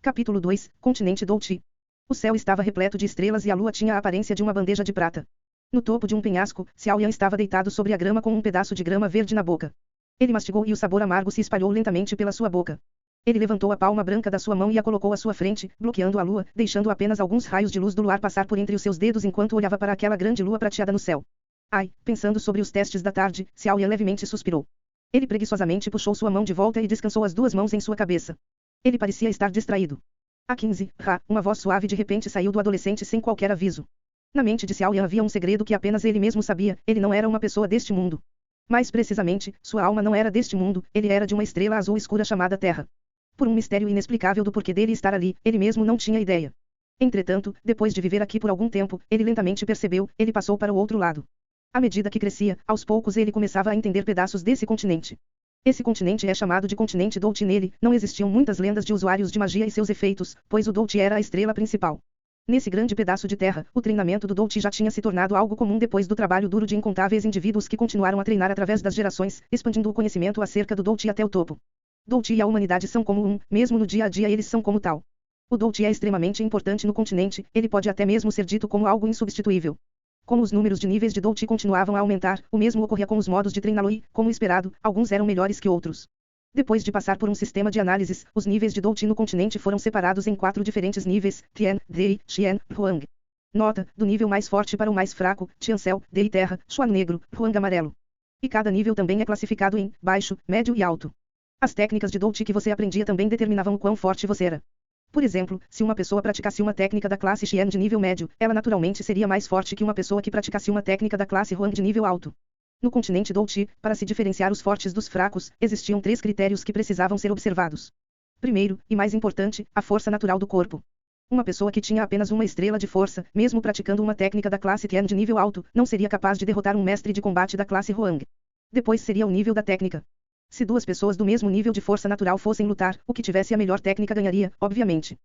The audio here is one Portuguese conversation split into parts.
Capítulo 2, Continente Douti. O céu estava repleto de estrelas e a lua tinha a aparência de uma bandeja de prata. No topo de um penhasco, Xiao Yan estava deitado sobre a grama com um pedaço de grama verde na boca. Ele mastigou e o sabor amargo se espalhou lentamente pela sua boca. Ele levantou a palma branca da sua mão e a colocou à sua frente, bloqueando a lua, deixando apenas alguns raios de luz do luar passar por entre os seus dedos enquanto olhava para aquela grande lua prateada no céu. Ai, pensando sobre os testes da tarde, Xiao Yan levemente suspirou. Ele preguiçosamente puxou sua mão de volta e descansou as duas mãos em sua cabeça. Ele parecia estar distraído. A 15, uma voz suave de repente saiu do adolescente sem qualquer aviso. Na mente de Xiao Yan havia um segredo que apenas ele mesmo sabia, ele não era uma pessoa deste mundo. Mais precisamente, sua alma não era deste mundo, ele era de uma estrela azul escura chamada Terra. Por um mistério inexplicável do porquê dele estar ali, ele mesmo não tinha ideia. Entretanto, depois de viver aqui por algum tempo, ele lentamente percebeu, ele passou para o outro lado. À medida que crescia, aos poucos ele começava a entender pedaços desse continente. Esse continente é chamado de continente Douti. Nele, não existiam muitas lendas de usuários de magia e seus efeitos, pois o Douti era a estrela principal. Nesse grande pedaço de terra, o treinamento do Douti já tinha se tornado algo comum depois do trabalho duro de incontáveis indivíduos que continuaram a treinar através das gerações, expandindo o conhecimento acerca do Douti até o topo. Douti e a humanidade são como um, mesmo no dia a dia eles são como tal. O Douti é extremamente importante no continente, ele pode até mesmo ser dito como algo insubstituível. Como os números de níveis de Douti continuavam a aumentar, o mesmo ocorria com os modos de treiná-lo e, como esperado, alguns eram melhores que outros. Depois de passar por um sistema de análises, os níveis de Douti no continente foram separados em 4 diferentes níveis: Tian, Dei, Xian, Huang. Nota, do nível mais forte para o mais fraco: Tiancel, Dei terra, Xuan negro, Huang amarelo. E cada nível também é classificado em baixo, médio e alto. As técnicas de Douti que você aprendia também determinavam o quão forte você era. Por exemplo, se uma pessoa praticasse uma técnica da classe Xian de nível médio, ela naturalmente seria mais forte que uma pessoa que praticasse uma técnica da classe Huang de nível alto. No continente Douti, para se diferenciar os fortes dos fracos, existiam 3 critérios que precisavam ser observados. Primeiro, e mais importante, a força natural do corpo. Uma pessoa que tinha apenas uma estrela de força, mesmo praticando uma técnica da classe Tian de nível alto, não seria capaz de derrotar um mestre de combate da classe Huang. Depois seria o nível da técnica. Se 2 pessoas do mesmo nível de força natural fossem lutar, o que tivesse a melhor técnica ganharia, obviamente.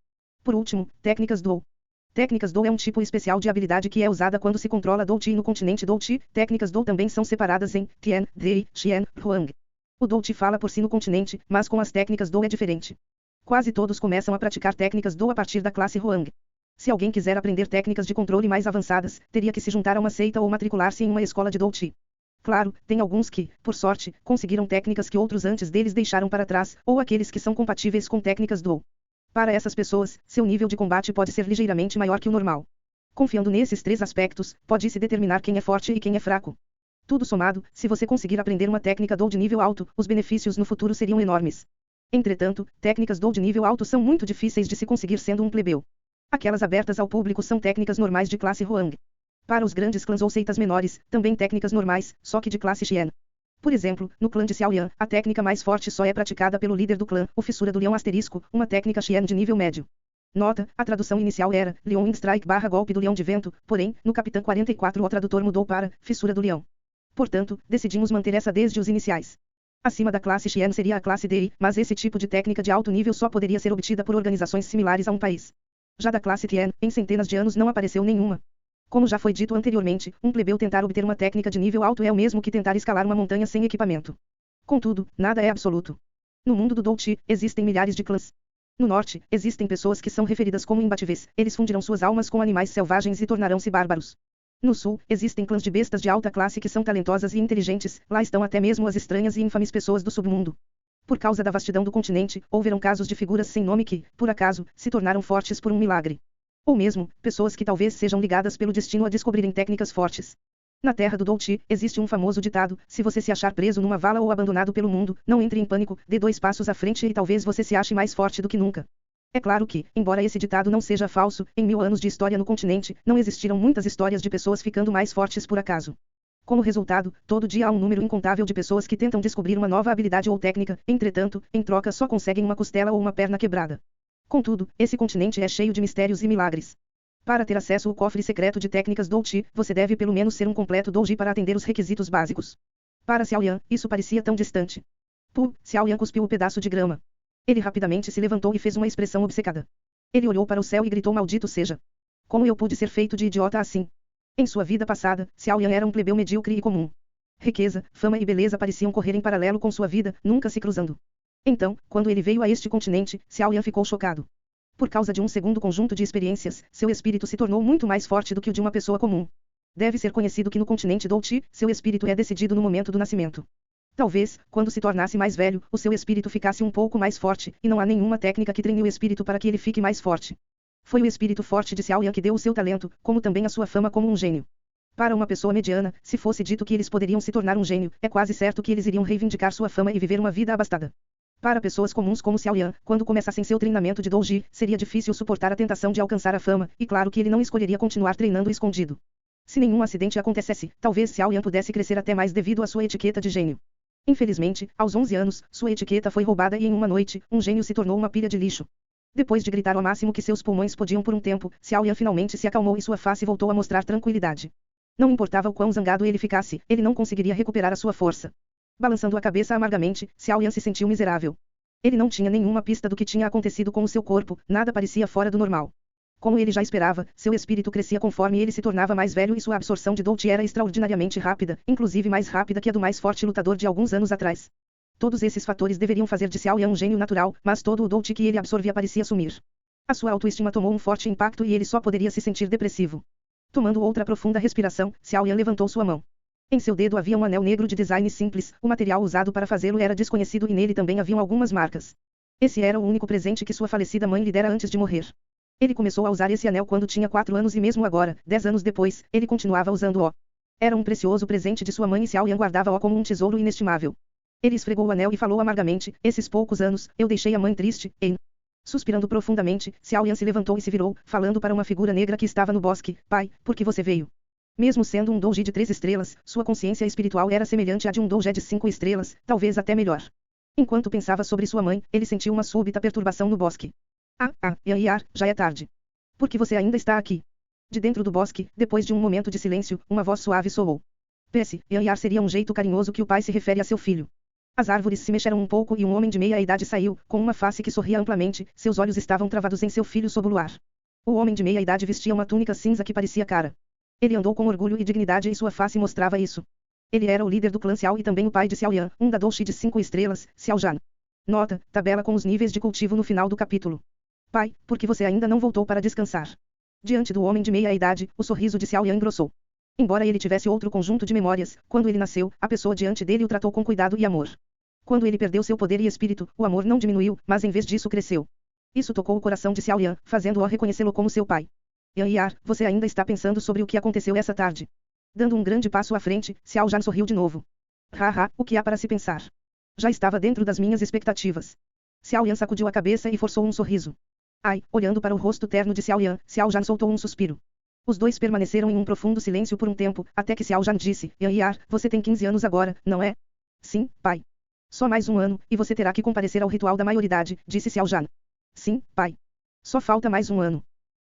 Por último, técnicas Dou. Técnicas Dou é um tipo especial de habilidade que é usada quando se controla Douti no continente Douti. Técnicas Dou também são separadas em Tian, Dei, Xian, Huang. O Douti fala por si no continente, mas com as técnicas Dou é diferente. Quase todos começam a praticar técnicas Dou a partir da classe Huang. Se alguém quiser aprender técnicas de controle mais avançadas, teria que se juntar a uma seita ou matricular-se em uma escola de Douti. Claro, tem alguns que, por sorte, conseguiram técnicas que outros antes deles deixaram para trás, ou aqueles que são compatíveis com técnicas Dou. Para essas pessoas, seu nível de combate pode ser ligeiramente maior que o normal. Confiando nesses 3 aspectos, pode-se determinar quem é forte e quem é fraco. Tudo somado, se você conseguir aprender uma técnica Dou de nível alto, os benefícios no futuro seriam enormes. Entretanto, técnicas Dou de nível alto são muito difíceis de se conseguir sendo um plebeu. Aquelas abertas ao público são técnicas normais de classe Huang. Para os grandes clãs ou seitas menores, também técnicas normais, só que de classe Xian. Por exemplo, no clã de Xiao Yan, a técnica mais forte só é praticada pelo líder do clã, o Fissura do Leão asterisco, uma técnica Xian de nível médio. Nota, a tradução inicial era, Leon Wind Strike / Golpe do Leão de Vento, porém, no Capitã 44 o tradutor mudou para, Fissura do Leão. Portanto, decidimos manter essa desde os iniciais. Acima da classe Xian seria a classe Dei, mas esse tipo de técnica de alto nível só poderia ser obtida por organizações similares a um país. Já da classe Tian, em centenas de anos não apareceu nenhuma. Como já foi dito anteriormente, um plebeu tentar obter uma técnica de nível alto é o mesmo que tentar escalar uma montanha sem equipamento. Contudo, nada é absoluto. No mundo do Douti, existem milhares de clãs. No norte, existem pessoas que são referidas como imbatíveis, eles fundirão suas almas com animais selvagens e tornarão-se bárbaros. No sul, existem clãs de bestas de alta classe que são talentosas e inteligentes, lá estão até mesmo as estranhas e infames pessoas do submundo. Por causa da vastidão do continente, houveram casos de figuras sem nome que, por acaso, se tornaram fortes por um milagre. Ou mesmo, pessoas que talvez sejam ligadas pelo destino a descobrirem técnicas fortes. Na terra do Douti, existe um famoso ditado: se você se achar preso numa vala ou abandonado pelo mundo, não entre em pânico, dê 2 passos à frente e talvez você se ache mais forte do que nunca. É claro que, embora esse ditado não seja falso, em 1000 anos de história no continente, não existiram muitas histórias de pessoas ficando mais fortes por acaso. Como resultado, todo dia há um número incontável de pessoas que tentam descobrir uma nova habilidade ou técnica, entretanto, em troca só conseguem uma costela ou uma perna quebrada. Contudo, esse continente é cheio de mistérios e milagres. Para ter acesso ao cofre secreto de técnicas Douti, você deve pelo menos ser um completo Douji para atender os requisitos básicos. Para Xiao Yan, isso parecia tão distante. Xiao Yan cuspiu o pedaço de grama. Ele rapidamente se levantou e fez uma expressão obcecada. Ele olhou para o céu e gritou: maldito seja! Como eu pude ser feito de idiota assim? Em sua vida passada, Xiao Yan era um plebeu medíocre e comum. Riqueza, fama e beleza pareciam correr em paralelo com sua vida, nunca se cruzando. Então, quando ele veio a este continente, Xiao Yan ficou chocado. Por causa de um segundo conjunto de experiências, seu espírito se tornou muito mais forte do que o de uma pessoa comum. Deve ser conhecido que no continente Douchi, seu espírito é decidido no momento do nascimento. Talvez, quando se tornasse mais velho, o seu espírito ficasse um pouco mais forte, e não há nenhuma técnica que treine o espírito para que ele fique mais forte. Foi o espírito forte de Xiao Yan que deu o seu talento, como também a sua fama como um gênio. Para uma pessoa mediana, se fosse dito que eles poderiam se tornar um gênio, é quase certo que eles iriam reivindicar sua fama e viver uma vida abastada. Para pessoas comuns como Xiao Yan, quando começassem seu treinamento de Douji, seria difícil suportar a tentação de alcançar a fama, e claro que ele não escolheria continuar treinando escondido. Se nenhum acidente acontecesse, talvez Xiao Yan pudesse crescer até mais devido à sua etiqueta de gênio. Infelizmente, aos 11 anos, sua etiqueta foi roubada e em uma noite, um gênio se tornou uma pilha de lixo. Depois de gritar ao máximo que seus pulmões podiam por um tempo, Xiao Yan finalmente se acalmou e sua face voltou a mostrar tranquilidade. Não importava o quão zangado ele ficasse, ele não conseguiria recuperar a sua força. Balançando a cabeça amargamente, Xiao Yan se sentiu miserável. Ele não tinha nenhuma pista do que tinha acontecido com o seu corpo, nada parecia fora do normal. Como ele já esperava, seu espírito crescia conforme ele se tornava mais velho e sua absorção de Douchi era extraordinariamente rápida, inclusive mais rápida que a do mais forte lutador de alguns anos atrás. Todos esses fatores deveriam fazer de Xiao Yan um gênio natural, mas todo o Douchi que ele absorvia parecia sumir. A sua autoestima tomou um forte impacto e ele só poderia se sentir depressivo. Tomando outra profunda respiração, Xiao Yan levantou sua mão. Em seu dedo havia um anel negro de design simples, o material usado para fazê-lo era desconhecido e nele também haviam algumas marcas. Esse era o único presente que sua falecida mãe lhe dera antes de morrer. Ele começou a usar esse anel quando tinha 4 anos e mesmo agora, 10 anos depois, ele continuava usando-o. Era um precioso presente de sua mãe e Xiao Yan guardava-o como um tesouro inestimável. Ele esfregou o anel e falou amargamente, esses poucos anos, eu deixei a mãe triste, hein? Suspirando profundamente, Xiao Yan se levantou e se virou, falando para uma figura negra que estava no bosque, pai, por que você veio? Mesmo sendo um Douji de 3 estrelas, sua consciência espiritual era semelhante à de um Douji de 5 estrelas, talvez até melhor. Enquanto pensava sobre sua mãe, ele sentiu uma súbita perturbação no bosque. Yar, já é tarde. Por que você ainda está aqui? De dentro do bosque, depois de um momento de silêncio, uma voz suave soou. PS, Yar seria um jeito carinhoso que o pai se refere a seu filho. As árvores se mexeram um pouco e um homem de meia idade saiu, com uma face que sorria amplamente, seus olhos estavam travados em seu filho sob o luar. O homem de meia idade vestia uma túnica cinza que parecia cara. Ele andou com orgulho e dignidade e sua face mostrava isso. Ele era o líder do clã Xiao e também o pai de Xiao Yan, um da Douchi de 5 estrelas, Xiao Jan. Nota, tabela com os níveis de cultivo no final do capítulo. Pai, por que você ainda não voltou para descansar? Diante do homem de meia idade, o sorriso de Xiao Yan engrossou. Embora ele tivesse outro conjunto de memórias, quando ele nasceu, a pessoa diante dele o tratou com cuidado e amor. Quando ele perdeu seu poder e espírito, o amor não diminuiu, mas em vez disso cresceu. Isso tocou o coração de Xiao Yan, fazendo-o reconhecê-lo como seu pai. Yar, você ainda está pensando sobre o que aconteceu essa tarde? Dando um grande passo à frente, Xiao Jan sorriu de novo. O que há para se pensar? Já estava dentro das minhas expectativas. Xiao Yan sacudiu a cabeça e forçou um sorriso. Olhando para o rosto terno de Xiao Yan, Xiao Jan soltou um suspiro. Os dois permaneceram em um profundo silêncio por um tempo, até que Xiao Jan disse, Yar, você tem 15 anos agora, não é? Sim, pai. Só mais um ano, e você terá que comparecer ao ritual da maioridade, disse Xiao Jan. Sim, pai. Só falta mais um ano.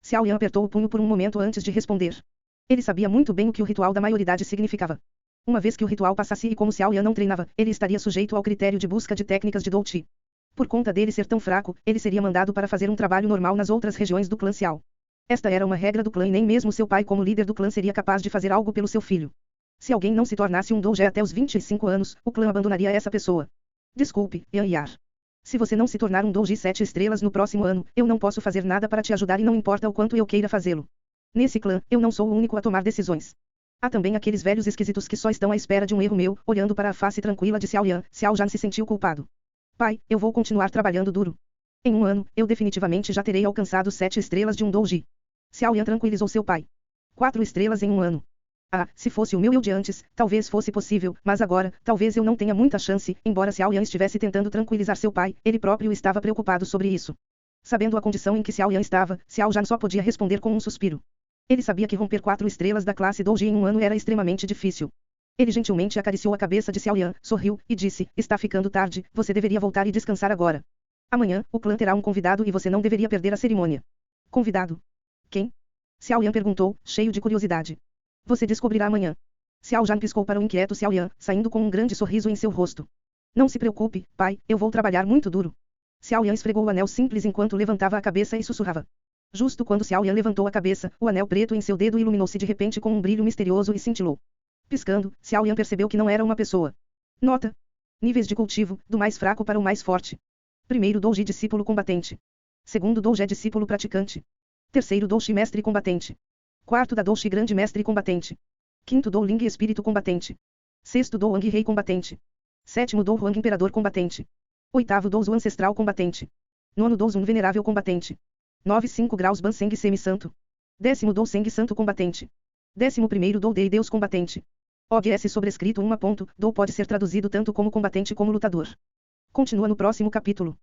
Xiao Yan apertou o punho por um momento antes de responder. Ele sabia muito bem o que o ritual da maioridade significava. Uma vez que o ritual passasse e como Xiao Yan não treinava, ele estaria sujeito ao critério de busca de técnicas de Douchi. Por conta dele ser tão fraco, ele seria mandado para fazer um trabalho normal nas outras regiões do clã Xiao. Esta era uma regra do clã e nem mesmo seu pai como líder do clã seria capaz de fazer algo pelo seu filho. Se alguém não se tornasse um Douji até os 25 anos, o clã abandonaria essa pessoa. Desculpe, Yar. Se você não se tornar um Douji 7 estrelas no próximo ano, eu não posso fazer nada para te ajudar e não importa o quanto eu queira fazê-lo. Nesse clã, eu não sou o único a tomar decisões. Há também aqueles velhos esquisitos que só estão à espera de um erro meu, olhando para a face tranquila de Xiao Yan, Xiao Jan se sentiu culpado. Pai, eu vou continuar trabalhando duro. Em um ano, eu definitivamente já terei alcançado 7 estrelas de um Douji. Xiao Yan tranquilizou seu pai. 4 estrelas em um ano. Se fosse o meu eu de antes, talvez fosse possível, mas agora, talvez eu não tenha muita chance, embora Xiao Yan estivesse tentando tranquilizar seu pai, ele próprio estava preocupado sobre isso. Sabendo a condição em que Xiao Yan estava, Xiao Jan só podia responder com um suspiro. Ele sabia que romper 4 estrelas da classe Douji em um ano era extremamente difícil. Ele gentilmente acariciou a cabeça de Xiao Yan, sorriu, e disse, está ficando tarde, você deveria voltar e descansar agora. Amanhã, o clã terá um convidado e você não deveria perder a cerimônia. Convidado? Quem? Xiao Yan perguntou, cheio de curiosidade. Você descobrirá amanhã. Xiao Jan piscou para o inquieto Xiao Yan, saindo com um grande sorriso em seu rosto. Não se preocupe, pai, eu vou trabalhar muito duro. Xiao Yan esfregou o anel simples enquanto levantava a cabeça e sussurrava. Justo quando Xiao Yan levantou a cabeça, o anel preto em seu dedo iluminou-se de repente com um brilho misterioso e cintilou. Piscando, Xiao Yan percebeu que não era uma pessoa. Nota. Níveis de cultivo, do mais fraco para o mais forte. Primeiro Douji discípulo combatente. Segundo Doujé discípulo praticante. Terceiro Douchi mestre combatente. Quarto da Douchi grande mestre combatente. Quinto Dou Ling espírito combatente. Sexto Dou Wang rei combatente. Sétimo Dou Huang imperador combatente. Oitavo Dou Zu ancestral combatente. Nono Dou Zun venerável combatente. 5 graus Ban Seng semi-santo. 10º Dou Seng santo combatente. 11º Dou Dei Deus combatente. OBS sobrescrito 1. Dou pode ser traduzido tanto como combatente como lutador. Continua no próximo capítulo.